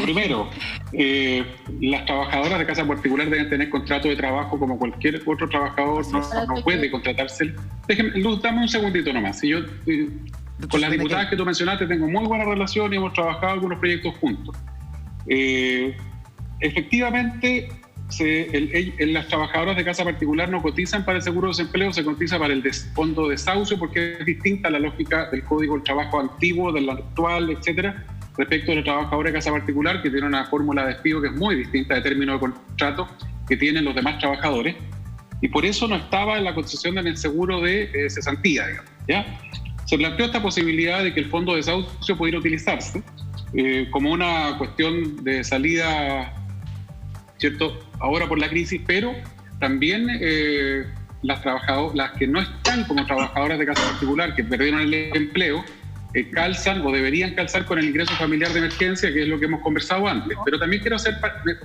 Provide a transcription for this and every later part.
primero, las trabajadoras de casa particular deben tener contrato de trabajo como cualquier otro trabajador, no puede contratarse. Luz, dame un segundito nomás. Si yo, con las diputadas que tú mencionaste tengo muy buena relación y hemos trabajado algunos proyectos juntos. Efectivamente, las trabajadoras de casa particular no cotizan para el seguro de desempleo, se cotiza para el fondo de desahucio, porque es distinta la lógica del Código del Trabajo antiguo, del actual, etcétera, respecto a la trabajadora de casa particular, que tiene una fórmula de despido que es muy distinta de término de contrato que tienen los demás trabajadores, y por eso no estaba en la concesión del seguro de cesantía, digamos, ¿ya? Se planteó esta posibilidad de que el fondo de desahucio pudiera utilizarse como una cuestión de salida, ¿cierto?, ahora por la crisis, pero también las que no están como trabajadoras de casa particular, que perdieron el empleo, calzan o deberían calzar con el ingreso familiar de emergencia, que es lo que hemos conversado antes. Pero también quiero hacer,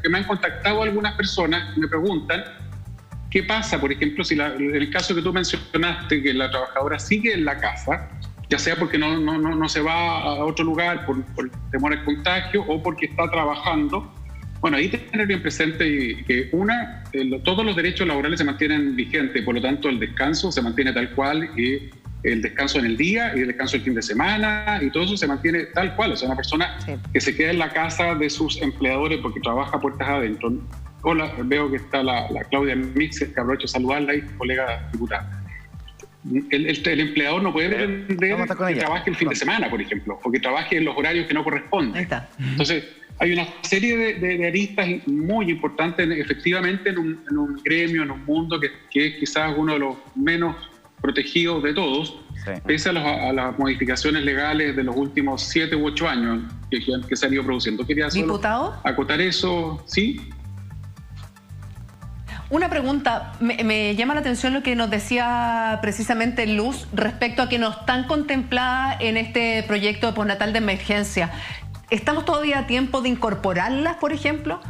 que me han contactado algunas personas y me preguntan qué pasa, por ejemplo, si en el caso que tú mencionaste, que la trabajadora sigue en la casa, ya sea porque no se va a otro lugar por temor al contagio o porque está trabajando. Bueno, ahí tener bien presente que todos los derechos laborales se mantienen vigentes, por lo tanto el descanso se mantiene tal cual, y el descanso en el día y el descanso el fin de semana, y todo eso se mantiene tal cual. O sea, una persona que se queda en la casa de sus empleadores porque trabaja puertas adentro. Hola, veo que está la Claudia Mix, que aprovecho de saludarla, y colega diputada. El empleador no puede pretender que trabaje el fin de semana, por ejemplo, o que trabaje en los horarios que no corresponden. Ahí está. Entonces, hay una serie de aristas muy importantes, efectivamente, en un gremio, en un mundo que es quizás uno de los menos protegidos de todos, pese a las modificaciones legales de los últimos 7 u 8 años que se han ido produciendo. Quería solo ¿Diputado? Acotar eso, ¿sí? Una pregunta, me llama la atención lo que nos decía precisamente Luz respecto a que no están contempladas en este proyecto de postnatal de emergencia. ¿Estamos todavía a tiempo de incorporarlas, por ejemplo?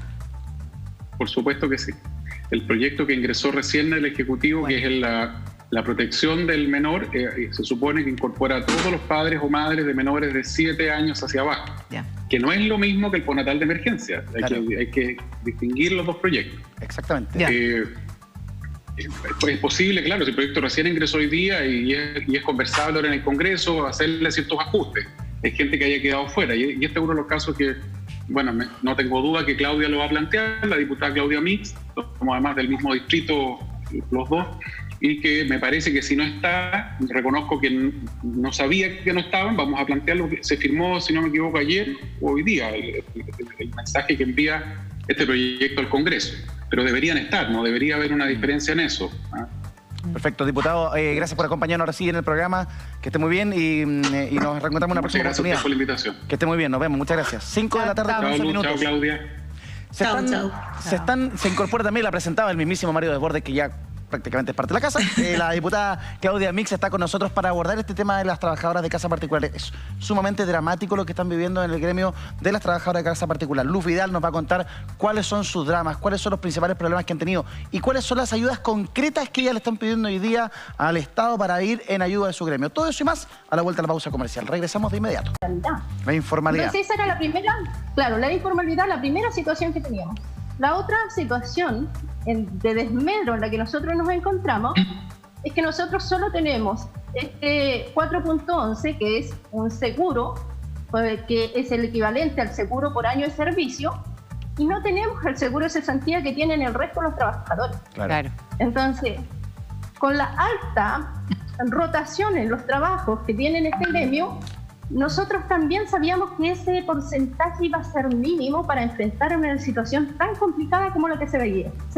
Por supuesto que sí. El proyecto que ingresó recién el Ejecutivo, que es la protección del menor, se supone que incorpora a todos los padres o madres de menores de 7 años hacia abajo, que no es lo mismo que el postnatal de emergencia. Hay que distinguir los dos proyectos. Exactamente. Es posible, claro, si el proyecto recién ingresó hoy día y es conversable ahora en el Congreso, hacerle ciertos ajustes. Hay gente que haya quedado fuera, y este es uno de los casos que, bueno, no tengo duda que Claudia lo va a plantear, la diputada Claudia Mix, como además del mismo distrito los dos, y que me parece que si no está, reconozco que no sabía que no estaban, vamos a plantearlo. Se firmó, si no me equivoco, ayer o hoy día el mensaje que envía este proyecto al Congreso, pero deberían estar, no debería haber una diferencia en eso. Perfecto, diputado, gracias por acompañarnos ahora sí en el programa, que esté muy bien, y nos reencontramos en una próxima oportunidad. Gracias por la invitación. Que esté muy bien, nos vemos, muchas gracias. 5 de la tarde, 11 minutos. Chao, Claudia. Se incorpora también, la presentaba el mismísimo Mario Desbordes, que ya prácticamente es parte de la casa. La diputada Claudia Mix está con nosotros para abordar este tema de las trabajadoras de casa particulares. Es sumamente dramático lo que están viviendo en el gremio de las trabajadoras de casa particular. Luz Vidal nos va a contar cuáles son sus dramas, cuáles son los principales problemas que han tenido y cuáles son las ayudas concretas que ellas le están pidiendo hoy día al Estado para ir en ayuda de su gremio. Todo eso y más a la vuelta a la pausa comercial. Regresamos de inmediato. La informalidad. Entonces esa era la primera, claro, la informalidad, la primera situación que teníamos. La otra situación de desmedro en la que nosotros nos encontramos es que nosotros solo tenemos este 4.11, que es un seguro, que es el equivalente al seguro por año de servicio, y no tenemos el seguro de cesantía que tienen el resto de los trabajadores. Claro. Entonces, con la alta rotación en los trabajos que tienen este gremio, nosotros también sabíamos que ese porcentaje iba a ser mínimo para enfrentar una situación tan complicada como la que se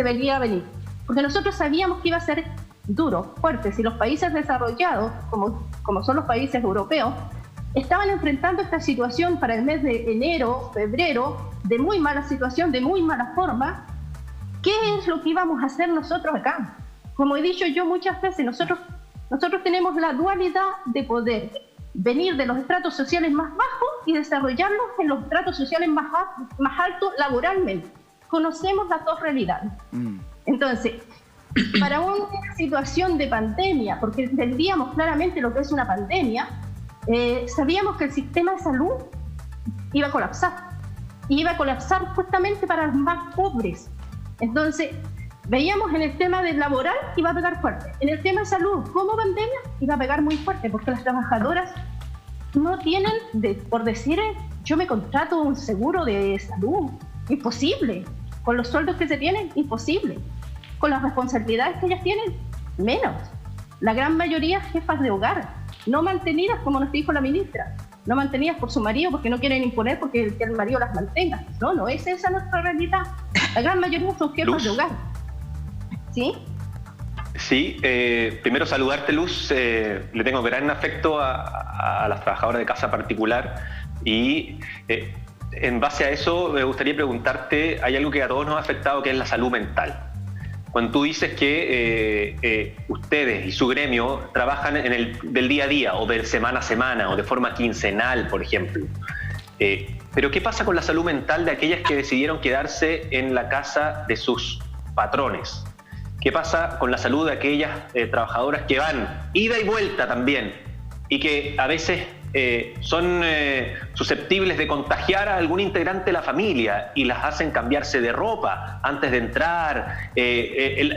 veía venir. Porque nosotros sabíamos que iba a ser duro, fuerte. Si los países desarrollados, como son los países europeos, estaban enfrentando esta situación para el mes de enero, febrero, de muy mala situación, de muy mala forma, ¿qué es lo que íbamos a hacer nosotros acá? Como he dicho yo muchas veces, nosotros tenemos la dualidad de poder venir de los estratos sociales más bajos y desarrollarlos en los estratos sociales más altos laboralmente. Conocemos las dos realidades. Entonces, para una situación de pandemia, porque entendíamos claramente lo que es una pandemia, sabíamos que el sistema de salud iba a colapsar. iba a colapsar justamente para los más pobres. Entonces, veíamos en el tema del laboral iba a pegar fuerte. En el tema de salud, como pandemia, iba a pegar muy fuerte, porque las trabajadoras no tienen, por decir, yo me contrato un seguro de salud. Imposible. Con los sueldos que se tienen, imposible. Con las responsabilidades que ellas tienen, menos. La gran mayoría jefas de hogar, no mantenidas, como nos dijo la ministra, no mantenidas por su marido porque no quieren imponer porque el marido las mantenga. No es esa nuestra realidad. La gran mayoría son jefas de hogar. ¿Sí? Sí, primero saludarte, Luz. Le tengo gran afecto a las trabajadoras de casa particular y en base a eso me gustaría preguntarte, hay algo que a todos nos ha afectado, que es la salud mental. Cuando tú dices que ustedes y su gremio trabajan del día a día o de semana a semana o de forma quincenal, por ejemplo, pero ¿qué pasa con la salud mental de aquellas que decidieron quedarse en la casa de sus patrones? ¿Qué pasa con la salud de aquellas trabajadoras que van ida y vuelta también y que a veces son susceptibles de contagiar a algún integrante de la familia y las hacen cambiarse de ropa antes de entrar?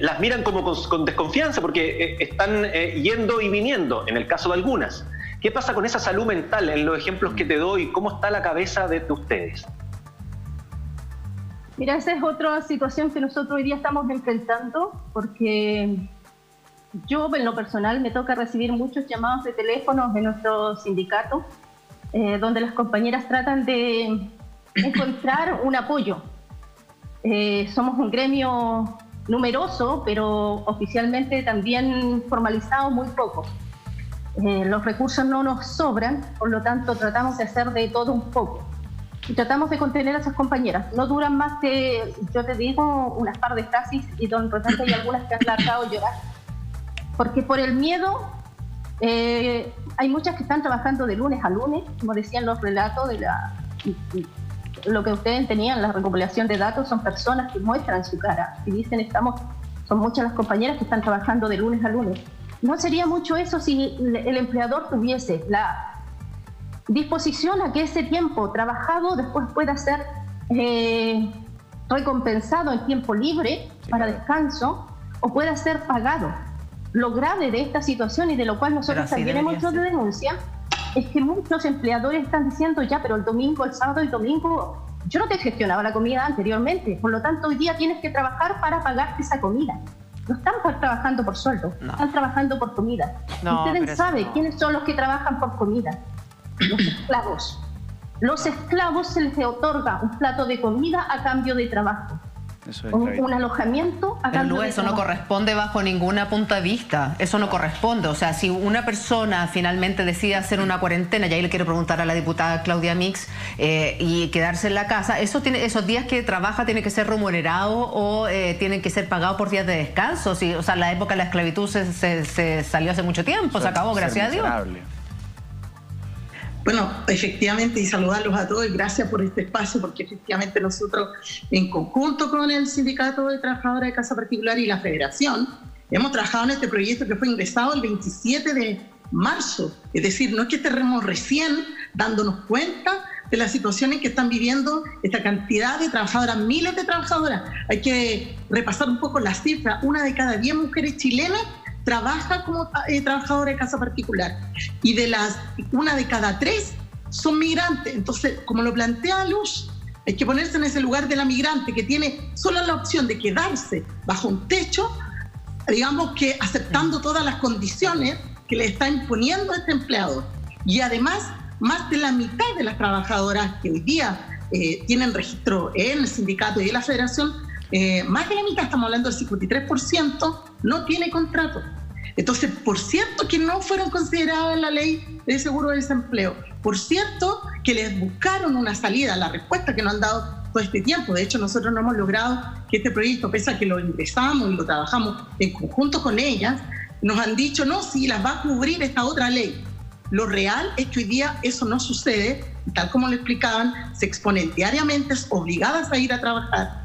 Las miran como con desconfianza porque están yendo y viniendo, en el caso de algunas. ¿Qué pasa con esa salud mental en los ejemplos que te doy? ¿Cómo está la cabeza de ustedes? Mira, esa es otra situación que nosotros hoy día estamos enfrentando, porque yo, en lo personal, me toca recibir muchos llamados de teléfonos de nuestro sindicato, donde las compañeras tratan de encontrar un apoyo. Somos un gremio numeroso, pero oficialmente también formalizado muy poco. Los recursos no nos sobran, por lo tanto tratamos de hacer de todo un poco. Y tratamos de contener a esas compañeras. No duran más que, yo te digo, unas par de frases y de repente hay algunas que han largado a llorar. Porque por el miedo, hay muchas que están trabajando de lunes a lunes, como decían los relatos de lo que ustedes tenían, la recopilación de datos, son personas que muestran su cara y dicen, son muchas las compañeras que están trabajando de lunes a lunes. No sería mucho eso si el empleador tuviese la disposición a que ese tiempo trabajado después pueda ser recompensado en tiempo libre para descanso o pueda ser pagado. Lo grave de esta situación y de lo cual nosotros también hemos hecho de denuncia es que muchos empleadores están diciendo pero el domingo, el sábado y el domingo yo no te gestionaba la comida anteriormente, por lo tanto hoy día tienes que trabajar para pagarte esa comida. No están trabajando por sueldo, están trabajando por comida. Ustedes saben quiénes son los que trabajan por comida. Los esclavos. Los esclavos se les otorga un plato de comida a cambio de trabajo. Un alojamiento a cambio de eso trabajo. No corresponde bajo ninguna punto de vista. Eso no corresponde. O sea, si una persona finalmente decide hacer una cuarentena, y ahí le quiero preguntar a la diputada Claudia Mix, y quedarse en la casa, esos días que trabaja tienen que ser remunerados o tienen que ser pagados por días de descanso. O sea, la época de la esclavitud se salió hace mucho tiempo, se acabó, gracias a Dios. Bueno, efectivamente, y saludarlos a todos y gracias por este espacio, porque efectivamente nosotros, en conjunto con el Sindicato de Trabajadoras de Casa Particular y la Federación, hemos trabajado en este proyecto que fue ingresado el 27 de marzo. Es decir, no es que estemos recién dándonos cuenta de las situaciones que están viviendo esta cantidad de trabajadoras, miles de trabajadoras. Hay que repasar un poco las cifras. 1 de cada 10 mujeres chilenas trabaja como trabajadora de casa particular y de las 1 de cada 3 son migrantes. Entonces, como lo plantea Luz, hay que ponerse en ese lugar de la migrante que tiene solo la opción de quedarse bajo un techo, digamos que aceptando todas las condiciones que le está imponiendo este empleador. Y además, más de la mitad de las trabajadoras que hoy día tienen registro en el sindicato y en la federación, más de la mitad, estamos hablando del 53%, no tiene contrato. Entonces, por cierto que no fueron consideradas en la ley de seguro de desempleo, por cierto que les buscaron una salida, la respuesta que nos han dado todo este tiempo. De hecho, nosotros no hemos logrado que este proyecto, pese a que lo ingresamos y lo trabajamos en conjunto con ellas, nos han dicho, no, sí, las va a cubrir esta otra ley. Lo real es que hoy día eso no sucede, tal como lo explicaban, se exponen diariamente, obligadas a ir a trabajar.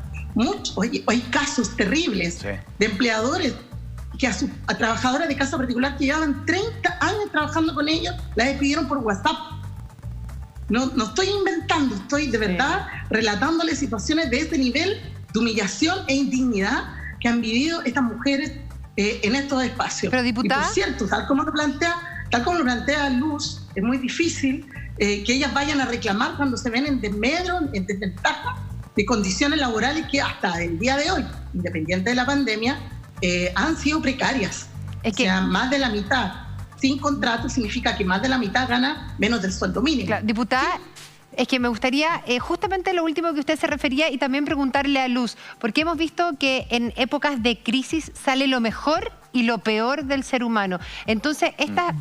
Hay casos terribles de empleadores que a trabajadoras de casa particular que llevaban 30 años trabajando con ellos, las despidieron por WhatsApp. No estoy inventando, estoy de verdad relatándole situaciones de este nivel de humillación e indignidad que han vivido estas mujeres en estos espacios. Pero, diputada, y por cierto, tal como lo plantea Luz, es muy difícil que ellas vayan a reclamar cuando se ven en desmedro, en desventaja de condiciones laborales que hasta el día de hoy, independiente de la pandemia, han sido precarias. O sea, más de la mitad sin contrato significa que más de la mitad gana menos del sueldo mínimo. Claro, diputada, es que me gustaría justamente lo último que usted se refería y también preguntarle a Luz, porque hemos visto que en épocas de crisis sale lo mejor y lo peor del ser humano. Entonces,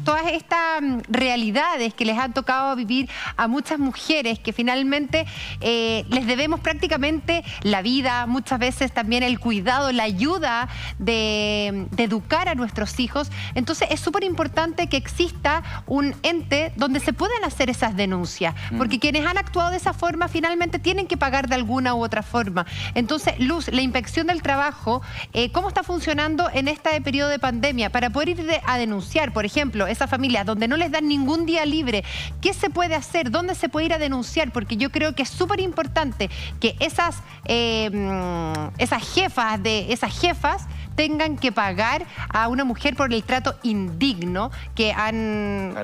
todas estas realidades que les han tocado vivir a muchas mujeres, que finalmente les debemos prácticamente la vida, muchas veces también el cuidado, la ayuda de educar a nuestros hijos. Entonces, es súper importante que exista un ente donde se puedan hacer esas denuncias, porque quienes han actuado de esa forma finalmente tienen que pagar de alguna u otra forma. Entonces, Luz, la inspección del trabajo, ¿cómo está funcionando en este periodo de pandemia para poder ir a denunciar, por ejemplo, esas familias donde no les dan ningún día libre? ¿Qué se puede hacer? ¿Dónde se puede ir a denunciar? Porque yo creo que es súper importante que esas jefas tengan que pagar a una mujer por el trato indigno que han...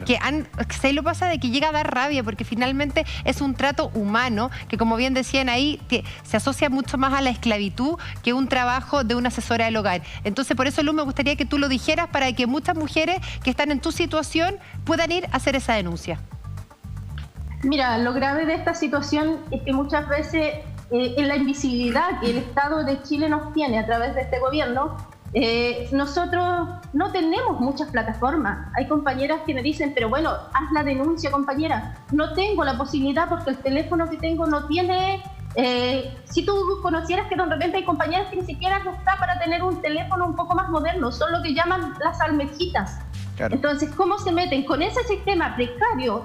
Se lo pasa de que llega a dar rabia, porque finalmente es un trato humano que, como bien decían ahí, se asocia mucho más a la esclavitud que un trabajo de una asesora del hogar. Entonces, por eso, Luz, me gustaría que tú lo dijeras para que muchas mujeres que están en tu situación puedan ir a hacer esa denuncia. Mira, lo grave de esta situación es que muchas veces en la invisibilidad que el Estado de Chile nos tiene a través de este gobierno, nosotros no tenemos muchas plataformas. Hay compañeras que me dicen, pero bueno, haz la denuncia, compañera. No tengo la posibilidad porque el teléfono que tengo no tiene... si tú conocieras que de repente hay compañeras que ni siquiera no está para tener un teléfono un poco más moderno, son lo que llaman las almejitas. Claro. Entonces, ¿cómo se meten con ese sistema precario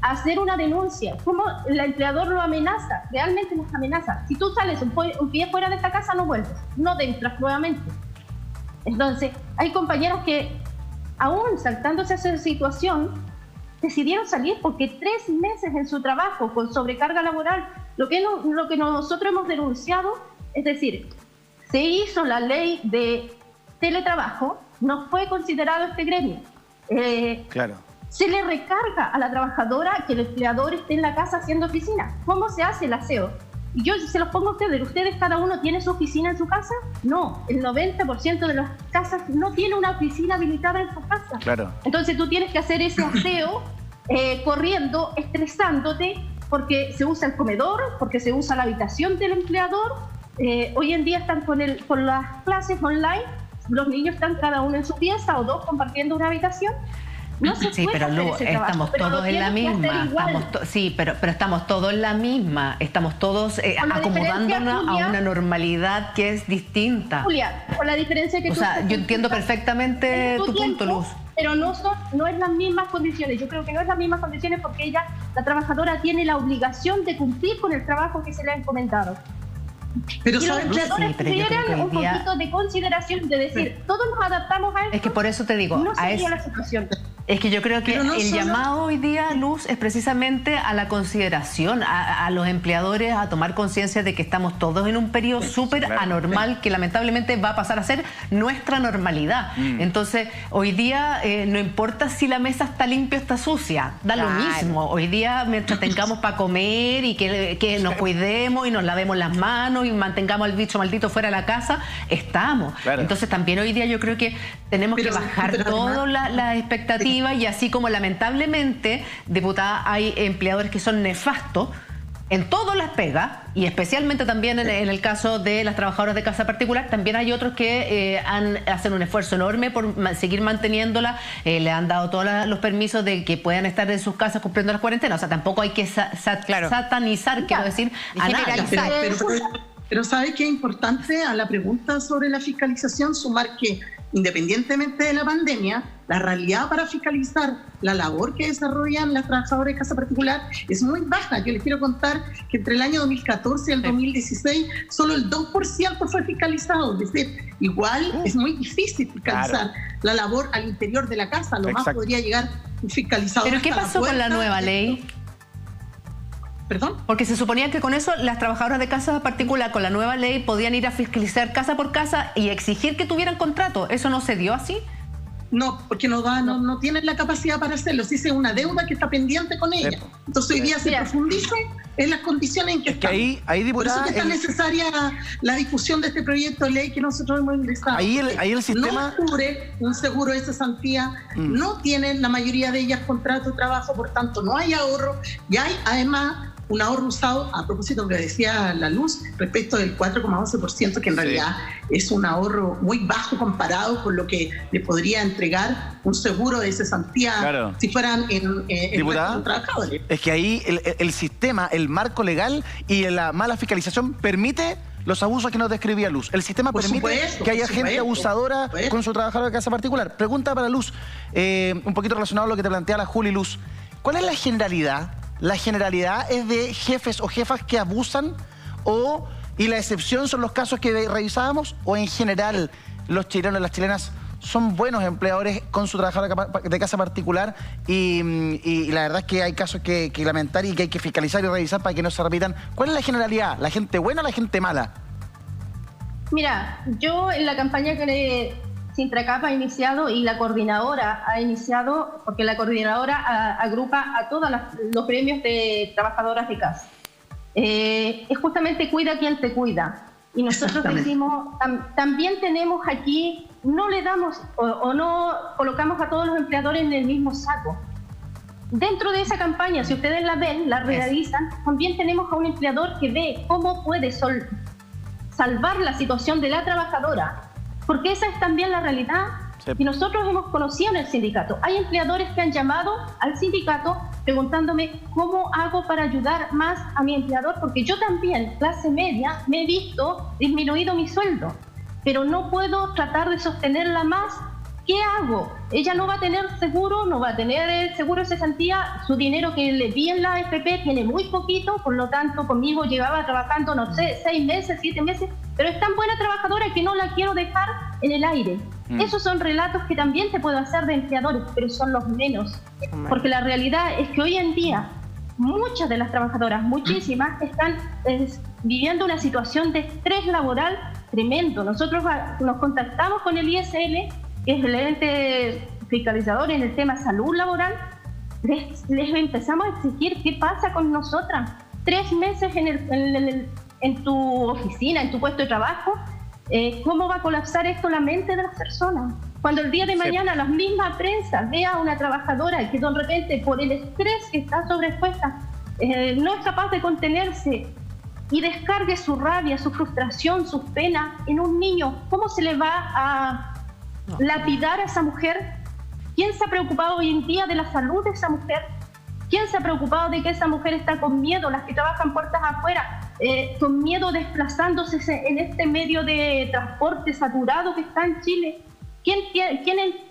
a hacer una denuncia? ¿Cómo el empleador lo amenaza? Realmente nos amenaza. Si tú sales un pie fuera de esta casa, no vuelves, no te entras nuevamente. Entonces, hay compañeros que, aún saltándose esa situación, decidieron salir porque 3 meses en su trabajo con sobrecarga laboral. Lo que nosotros hemos denunciado, es decir, se hizo la ley de teletrabajo, no fue considerado este gremio. Claro. Se le recarga a la trabajadora que el empleador esté en la casa haciendo oficina. ¿Cómo se hace el aseo? Y yo se los pongo a ustedes. ¿Ustedes cada uno tiene su oficina en su casa? No, el 90% de las casas no tiene una oficina habilitada en su casa. Claro. Entonces tú tienes que hacer ese aseo corriendo, estresándote, porque se usa el comedor, porque se usa la habitación del empleador. Hoy en día están con las clases online, los niños están cada uno en su pieza o 2 compartiendo una habitación. No se sí, puede pero hacer Lu, ese trabajo, estamos pero todos en la misma. Sí, pero estamos todos en la misma. Estamos todos acomodándonos Julia, a una normalidad que es distinta. Julia, con la diferencia que yo entiendo perfectamente tu punto, Luz. Pero no es las mismas condiciones. Yo creo que no es las mismas condiciones porque la trabajadora, tiene la obligación de cumplir con el trabajo que se le ha encomendado. Pero los empleadores tuvieran un poquito de consideración de decir, todos nos adaptamos a esto. Es que por eso te digo, no sería la situación. Es que yo creo que el llamado hoy día, Luz, es precisamente a la consideración, a los empleadores a tomar conciencia de que estamos todos en un periodo súper anormal que lamentablemente va a pasar a ser nuestra normalidad. Entonces, hoy día no importa si la mesa está limpia o está sucia, da lo mismo. Hoy día, mientras tengamos para comer y que nos cuidemos y nos lavemos las manos y mantengamos al bicho maldito fuera de la casa, estamos. Claro. Entonces, también hoy día yo creo que tenemos que bajar todas las expectativas. Y así como lamentablemente, diputada, hay empleadores que son nefastos en todas las pegas, y especialmente también en el caso de las trabajadoras de casa particular, también hay otros que hacen un esfuerzo enorme por seguir manteniéndola, le han dado todos los permisos de que puedan estar en sus casas cumpliendo las cuarentenas. O sea, tampoco hay que satanizar, quiero decir, a generalizar. Pero ¿sabe qué es importante a la pregunta sobre la fiscalización? Sumar que, independientemente de la pandemia, la realidad para fiscalizar la labor que desarrollan las trabajadoras de casa particular es muy baja. Yo les quiero contar que entre el año 2014 y el 2016 solo el 2% fue fiscalizado. Es decir, igual es muy difícil fiscalizar la labor al interior de la casa. Lo más podría llegar fiscalizado. ¿Pero qué pasó con la nueva ley? ¿Perdón? Porque se suponía que con eso las trabajadoras de casa particular, con la nueva ley, podían ir a fiscalizar casa por casa y exigir que tuvieran contrato. ¿Eso no se dio así? No, porque no tienen la capacidad para hacerlo. Si es una deuda que está pendiente con ella. Entonces hoy día se profundiza en las condiciones en que estamos. Ahí, diputada, por eso que está necesaria la discusión de este proyecto de ley que nosotros hemos ingresado. Ahí el sistema... No cubre un seguro de cesantía, no tienen la mayoría de ellas contrato de trabajo, por tanto no hay ahorro, y hay además un ahorro usado, a propósito de lo que decía la Luz, respecto del 4,11%, que en realidad es un ahorro muy bajo comparado con lo que le podría entregar un seguro de cesantía si fueran en trabajadores. Es que ahí el sistema, el marco legal y la mala fiscalización permite los abusos que nos describía Luz. El sistema permite que haya gente abusadora con su trabajador de casa particular. Pregunta para Luz, un poquito relacionado a lo que te plantea la Juli. Luz, ¿cuál es la generalidad? ¿La generalidad es de jefes o jefas que abusan y la excepción son los casos que revisábamos? ¿O en general los chilenos y las chilenas son buenos empleadores con su trabajador de casa particular y la verdad es que hay casos que lamentar y que hay que fiscalizar y revisar para que no se repitan? ¿Cuál es la generalidad? ¿La gente buena o la gente mala? Mira, yo en la campaña que Sintracap ha iniciado y la coordinadora ha iniciado, porque la coordinadora agrupa a todos los gremios de trabajadoras de casa. Es justamente cuida quien te cuida. Y nosotros decimos, también tenemos aquí, no le damos o no colocamos a todos los empleadores en el mismo saco. Dentro de esa campaña, si ustedes la ven, la realizan, también tenemos a un empleador que ve cómo puede salvar la situación de la trabajadora. Porque esa es también la realidad. Sí. Y nosotros hemos conocido en el sindicato. Hay empleadores que han llamado al sindicato preguntándome cómo hago para ayudar más a mi empleador, porque yo también, clase media, me he visto disminuido mi sueldo, pero no puedo tratar de sostenerla más. ¿Qué hago? Ella no va a tener seguro, no va a tener el seguro de cesantía, su dinero que le di en la AFP tiene muy poquito, por lo tanto conmigo llevaba trabajando, no sé, 6 meses, 7 meses, pero es tan buena trabajadora que no la quiero dejar en el aire. Esos son relatos que también te puedo hacer de empleadores, pero son los menos, porque la realidad es que hoy en día muchas de las trabajadoras, muchísimas, están viviendo una situación de estrés laboral tremendo. Nosotros nos contactamos con el ISL, que es el ente fiscalizador en el tema salud laboral, les empezamos a exigir qué pasa con nosotras. 3 meses en tu oficina, en tu puesto de trabajo, ¿cómo va a colapsar esto la mente de las personas? Cuando el día de mañana la misma prensa vea a una trabajadora que de repente por el estrés que está sobreexpuesta no es capaz de contenerse y descargue su rabia, su frustración, sus penas en un niño, ¿cómo se le va a lapidar a esa mujer? ¿Quién se ha preocupado hoy en día de la salud de esa mujer? ¿Quién se ha preocupado de que esa mujer está con miedo, las que trabajan puertas afuera, con miedo desplazándose en este medio de transporte saturado que está en Chile? ¿Quién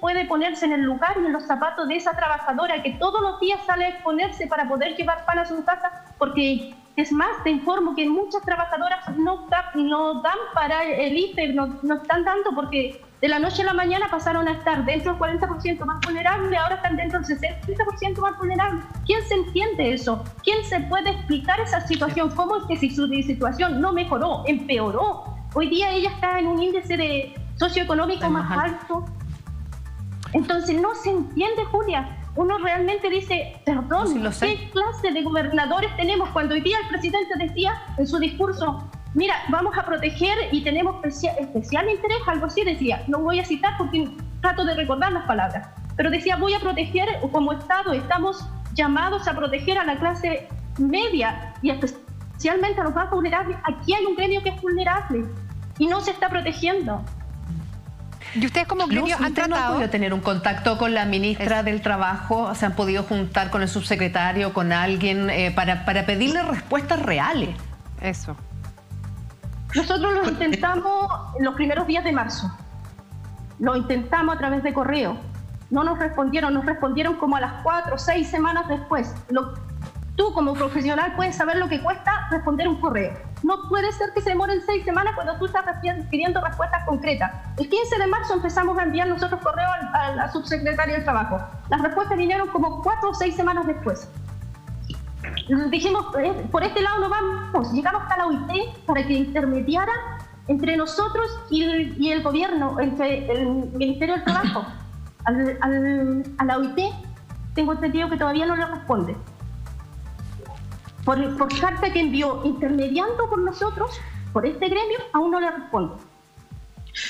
puede ponerse en el lugar y en los zapatos de esa trabajadora que todos los días sale a exponerse para poder llevar pan a su casa? Porque es más, te informo que muchas trabajadoras no dan para el IFE, no están dando porque de la noche a la mañana pasaron a estar dentro del 40% más vulnerable, ahora están dentro del 60% más vulnerable. ¿Quién se entiende eso? ¿Quién se puede explicar esa situación? ¿Cómo es que si su situación no mejoró, empeoró? Hoy día ella está en un índice socioeconómico más alto. Entonces no se entiende, Julia. Uno realmente dice, perdón, ¿qué clase de gobernadores tenemos? Cuando hoy día el presidente decía en su discurso, mira, vamos a proteger y tenemos especial interés, algo así decía, no voy a citar porque trato de recordar las palabras, pero decía, voy a proteger, como Estado estamos llamados a proteger a la clase media y especialmente a los más vulnerables. Aquí hay un gremio que es vulnerable y no se está protegiendo. ¿Y ustedes como gremio han tratado? ¿No han podido tener un contacto con la ministra del Trabajo? ¿Se han podido juntar con el subsecretario, con alguien, para pedirle respuestas reales? Eso. Nosotros lo intentamos los primeros días de marzo. Lo intentamos a través de correo. No nos respondieron como a las 4 o 6 semanas después. Tú como profesional puedes saber lo que cuesta responder un correo. No puede ser que se demoren 6 semanas cuando tú estás pidiendo respuestas concretas. El 15 de marzo empezamos a enviar nosotros correo a la subsecretaria del Trabajo. Las respuestas vinieron como 4 o 6 semanas después. dijimos, por este lado no vamos, llegamos hasta la OIT para que intermediara entre nosotros y el gobierno, entre el Ministerio del Trabajo. A la OIT tengo entendido que todavía no le responde. Por carta que envió intermediando por nosotros, por este gremio, aún no le responde.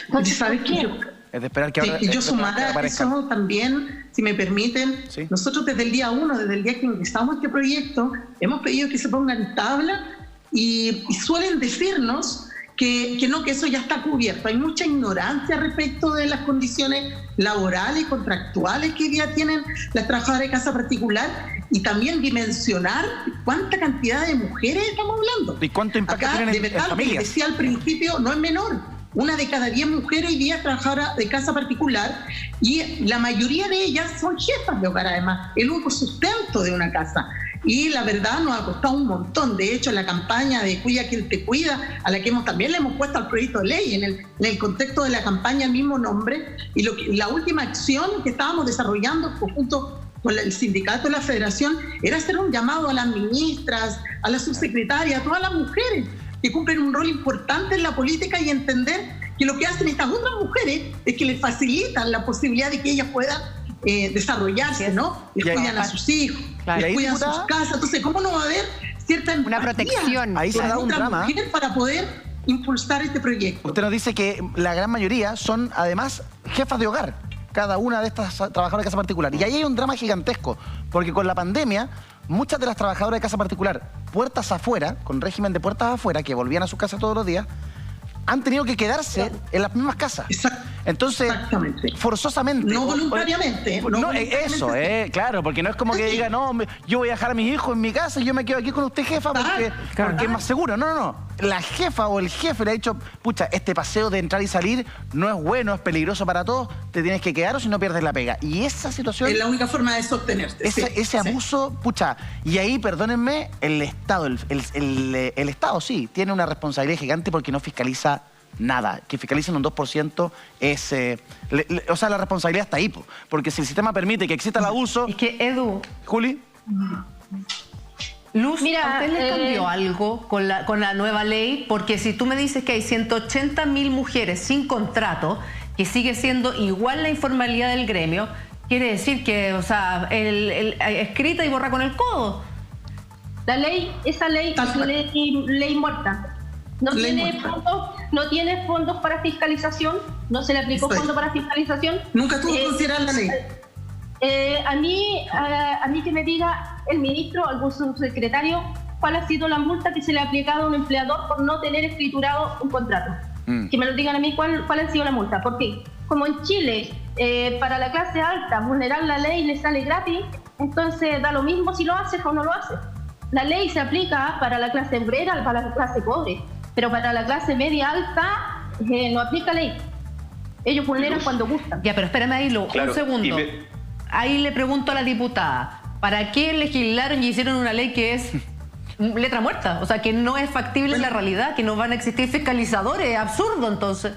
Entonces, ¿sabes qué? Es de esperar que ahora... yo sumara eso también, si me permiten. ¿Sí? Nosotros desde el día 1, desde el día que ingresamos este proyecto, hemos pedido que se pongan en tabla y suelen decirnos que eso ya está cubierto. Hay mucha ignorancia respecto de las condiciones laborales y contractuales que hoy día tienen las trabajadoras de casa particular, y también dimensionar cuánta cantidad de mujeres estamos hablando. ¿Y cuánto impacto tienen de verdad, en familias? Decía al principio, no es menor. 1 de cada 10 mujeres hoy día es trabajadora de casa particular, y la mayoría de ellas son jefas de hogar, además, el único sustento de una casa. Y la verdad nos ha costado un montón. De hecho, la campaña de Cuida quien te cuida, a la que también le hemos puesto al proyecto de ley, en el contexto de la campaña el mismo nombre, y la última acción que estábamos desarrollando junto con el sindicato de la federación era hacer un llamado a las ministras, a las subsecretarias, a todas las mujeres que cumplen un rol importante en la política, y entender que lo que hacen estas otras mujeres es que les facilitan la posibilidad de que ellas puedan desarrollarse, ¿no? Les cuidan a sus hijos, les cuidan sus casas. Entonces, ¿cómo no va a haber cierta empatía? Una protección. Ahí se da un drama para poder impulsar este proyecto. Usted nos dice que la gran mayoría son, además, jefas de hogar, cada una de estas trabajadoras de casa particular. Y ahí hay un drama gigantesco, porque con la pandemia, muchas de las trabajadoras de casa particular, puertas afuera, con régimen de puertas afuera, que volvían a su casa todos los días, han tenido que quedarse en las mismas casas. Entonces, forzosamente... No voluntariamente. Eso, claro, porque no es como que diga, no, yo voy a dejar a mis hijos en mi casa y yo me quedo aquí con usted, jefa, porque es más seguro. No. La jefa o el jefe le ha dicho, pucha, este paseo de entrar y salir no es bueno, es peligroso para todos, te tienes que quedar o si no pierdes la pega. Y esa situación... Es la única forma de sostenerte. Ese abuso, pucha, y ahí, perdónenme, el Estado, el Estado sí, tiene una responsabilidad gigante porque no fiscaliza nada. Que fiscalicen un 2% es... o sea, la responsabilidad está ahí, porque si el sistema permite que exista el abuso... Es que, Edu... Juli... Luz, ¿a usted le cambió algo con la nueva ley? Porque si tú me dices que hay 180.000 mujeres sin contrato, que sigue siendo igual la informalidad del gremio, quiere decir que, o sea, escrita y borra con el codo. Esa ley es ley muerta. No tiene fondos para fiscalización, no se le aplicó fondo para fiscalización. Nunca tuvo que considerar la ley. A mí que me diga el ministro, algún subsecretario, cuál ha sido la multa que se le ha aplicado a un empleador por no tener escriturado un contrato. Que me lo digan a mí cuál ha sido la multa. Porque como en Chile, para la clase alta, vulnerar la ley le sale gratis, entonces da lo mismo si lo haces o no lo haces. La ley se aplica para la clase obrera, para la clase pobre, pero para la clase media alta no aplica ley. Ellos vulneran cuando gustan. Ya, pero espérame ahí, un segundo. Ahí le pregunto a la diputada, ¿para qué legislaron y hicieron una ley que es letra muerta? O sea, que no es factible en la realidad, que no van a existir fiscalizadores. Es absurdo, entonces.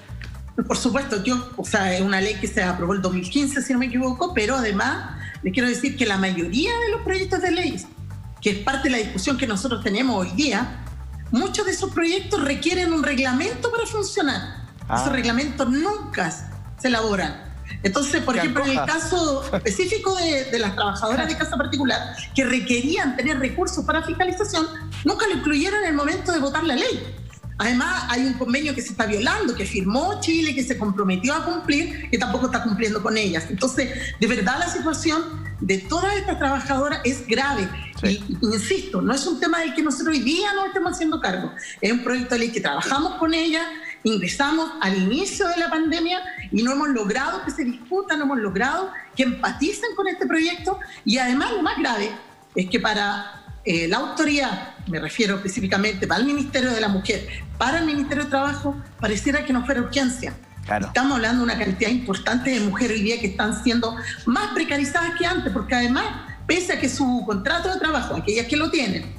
Por supuesto, es una ley que se aprobó el 2015, si no me equivoco, pero además les quiero decir que la mayoría de los proyectos de ley, que es parte de la discusión que nosotros tenemos hoy día, muchos de esos proyectos requieren un reglamento para funcionar. Esos reglamentos nunca se elaboran. Entonces, por ejemplo, en el caso específico de las trabajadoras de casa particular que requerían tener recursos para fiscalización, nunca lo incluyeron en el momento de votar la ley. Además, hay un convenio que se está violando, que firmó Chile, que se comprometió a cumplir, que tampoco está cumpliendo con ellas. Entonces, de verdad, la situación de todas estas trabajadoras es grave. Sí. Y insisto, no es un tema del que nosotros hoy día nos estemos haciendo cargo. Es un proyecto de ley que trabajamos con ellas, ingresamos al inicio de la pandemia y no hemos logrado que se discuta, no hemos logrado que empaticen con este proyecto. Y además, lo más grave es que para la autoridad, me refiero específicamente para el Ministerio de la Mujer, para el Ministerio de Trabajo, pareciera que no fuera urgencia. Claro. Estamos hablando de una cantidad importante de mujeres hoy día que están siendo más precarizadas que antes, porque además, pese a que su contrato de trabajo, aquellas que lo tienen,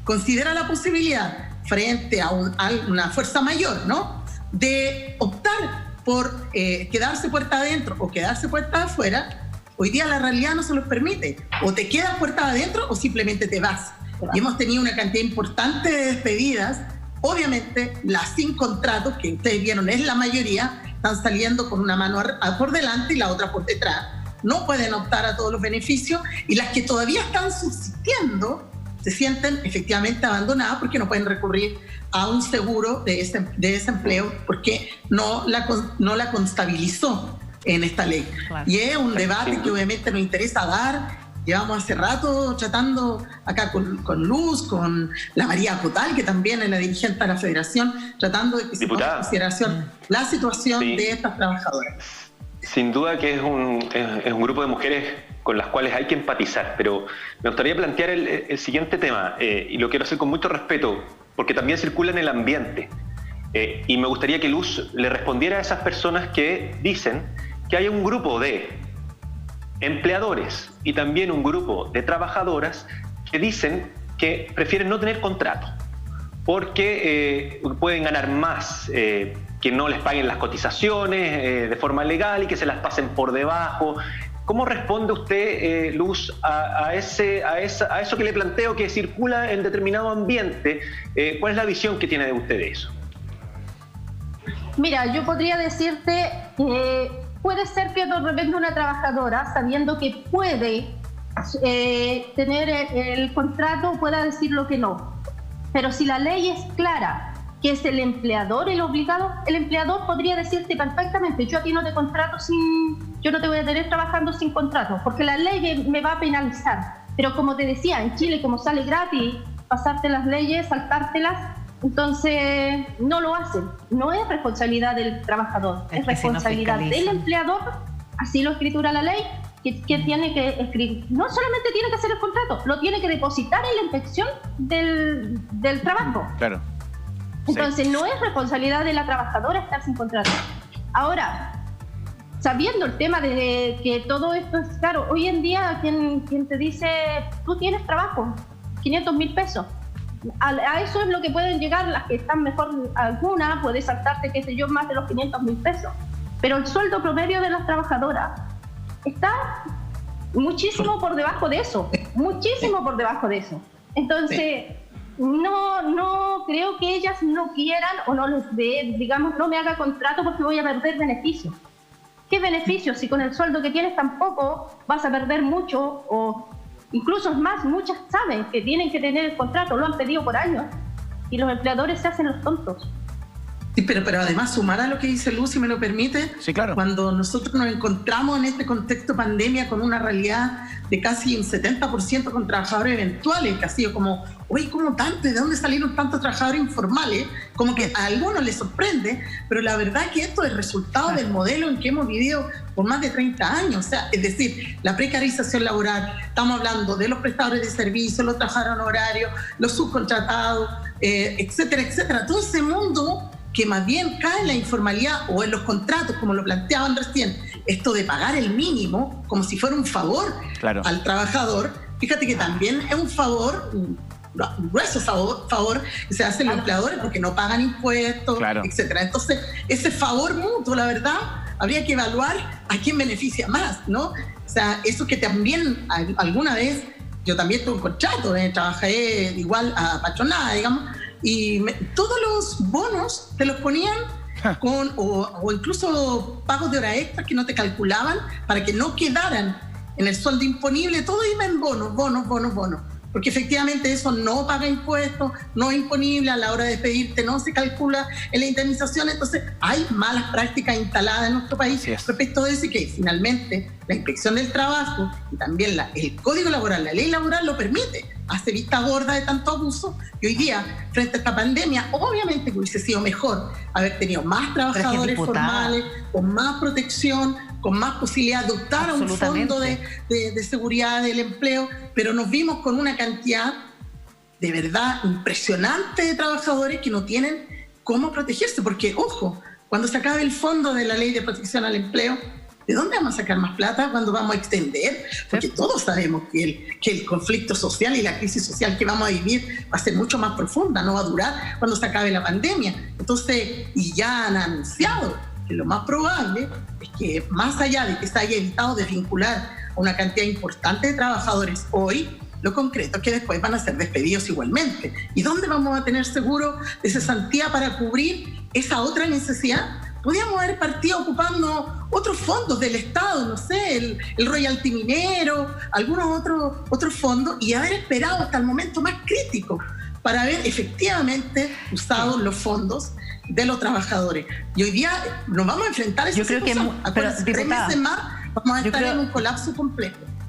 considera la posibilidad frente a una fuerza mayor, ¿no?, de optar por quedarse puerta adentro o quedarse puerta afuera, hoy día la realidad no se los permite. O te quedas puerta adentro o simplemente te vas. y hemos tenido una cantidad importante de despedidas. Obviamente, las sin contratos, que ustedes vieron es la mayoría, están saliendo con una mano por delante y la otra por detrás. No pueden optar a todos los beneficios, y las que todavía están subsistiendo se sienten efectivamente abandonadas porque no pueden recurrir a un seguro de desempleo porque no la constabilizó en esta ley. Claro. Y es un debate que obviamente nos interesa dar. Llevamos hace rato tratando acá con Luz, con la María Cotal, que también es la dirigente de la Federación, tratando de que se ponga en consideración la situación de estas trabajadoras. Sin duda que es un grupo de mujeres con las cuales hay que empatizar, pero me gustaría plantear el siguiente tema, y lo quiero hacer con mucho respeto, porque también circula en el ambiente. Y me gustaría que Luz le respondiera a esas personas que dicen que hay un grupo de empleadores y también un grupo de trabajadoras que dicen que prefieren no tener contrato porque pueden ganar más, que no les paguen las cotizaciones de forma legal y que se las pasen por debajo. ¿Cómo responde usted, Luz, a eso que le planteo que circula en determinado ambiente? ¿Cuál es la visión que tiene de usted de eso? Mira, yo podría decirte que puede ser que de repente una trabajadora, sabiendo que puede tener el contrato, pueda decir lo que no. Pero si la ley es clara, que es el empleador el obligado, el empleador podría decirte perfectamente: yo a ti no te contrato yo no te voy a tener trabajando sin contrato, porque la ley me va a penalizar. Pero como te decía, en Chile, como sale gratis pasarte las leyes, saltártelas, entonces no lo hacen. No es responsabilidad del trabajador, es responsabilidad del empleador, así lo escritura la ley, que tiene que escribir. No solamente tiene que hacer el contrato, lo tiene que depositar en la inspección del trabajo. Claro. Entonces no es responsabilidad de la trabajadora estar sin contrato. Ahora, sabiendo el tema de que todo esto es caro, hoy en día quien te dice: tú tienes trabajo, 500.000 pesos. A eso es lo que pueden llegar las que están mejor. Alguna puede saltarte, qué sé yo, más de los 500.000 pesos. Pero el sueldo promedio de las trabajadoras está muchísimo por debajo de eso. Muchísimo por debajo de eso. Entonces, no creo que ellas no quieran o no les dé, digamos, no me haga contrato porque voy a perder beneficios. ¿Qué beneficios? Si con el sueldo que tienes tampoco vas a perder mucho, o incluso es más, muchas saben que tienen que tener el contrato, lo han pedido por años, y los empleadores se hacen los tontos. Sí, pero además, sumar a lo que dice Luz, si me lo permite, sí, claro. Cuando nosotros nos encontramos en este contexto pandemia con una realidad de casi un 70% con trabajadores eventuales, que ha sido como: oye, ¿cómo tanto? ¿De dónde salieron tantos trabajadores informales? Como que a algunos les sorprende, pero la verdad es que esto es resultado del modelo en que hemos vivido por más de 30 años. O sea, es decir, la precarización laboral, estamos hablando de los prestadores de servicios, los trabajadores honorarios, los subcontratados, etcétera, etcétera. Todo ese mundo que más bien cae en la informalidad o en los contratos, como lo planteaban recién, esto de pagar el mínimo como si fuera un favor al trabajador. Fíjate que también es un favor, un grueso favor que se hace a los empleadores porque no pagan impuestos, etcétera. Entonces, ese favor mutuo, la verdad, habría que evaluar a quién beneficia más, ¿no? O sea, eso que también alguna vez, yo también tuve un contrato, trabajé igual a patronada, digamos, y todos los bonos te los ponían con, o incluso pagos de hora extra que no te calculaban para que no quedaran en el sueldo imponible, todo iba en bonos, porque efectivamente eso no paga impuestos, no es imponible, a la hora de despedirte no se calcula en la indemnización. Entonces hay malas prácticas instaladas en nuestro país respecto de eso, y que finalmente la Inspección del Trabajo y también el Código Laboral, la Ley Laboral lo permite, hace vista gorda de tanto abuso. Y hoy día, frente a esta pandemia, obviamente que hubiese sido mejor haber tenido más trabajadores formales, con más protección, con más posibilidad de optar a un fondo de seguridad del empleo, pero nos vimos con una cantidad de verdad impresionante de trabajadores que no tienen cómo protegerse, porque, ojo, cuando se acabe el fondo de la Ley de Protección al Empleo, ¿de dónde vamos a sacar más plata? ¿Cuándo vamos a extender? Porque todos sabemos que el conflicto social y la crisis social que vamos a vivir va a ser mucho más profunda, no va a durar cuando se acabe la pandemia. Entonces, y ya han anunciado que lo más probable es que, más allá de que se haya evitado desvincular a una cantidad importante de trabajadores hoy, lo concreto es que después van a ser despedidos igualmente. ¿Y dónde vamos a tener seguro de cesantía para cubrir esa otra necesidad? Podríamos haber partido ocupando otros fondos del Estado, no sé, el royalty minero, algunos otros fondos, y haber esperado hasta el momento más crítico para haber efectivamente usado los fondos de los trabajadores. Y hoy día nos vamos a enfrentar a esa situación. Pero, 3 meses más vamos a estar en un colapso completo.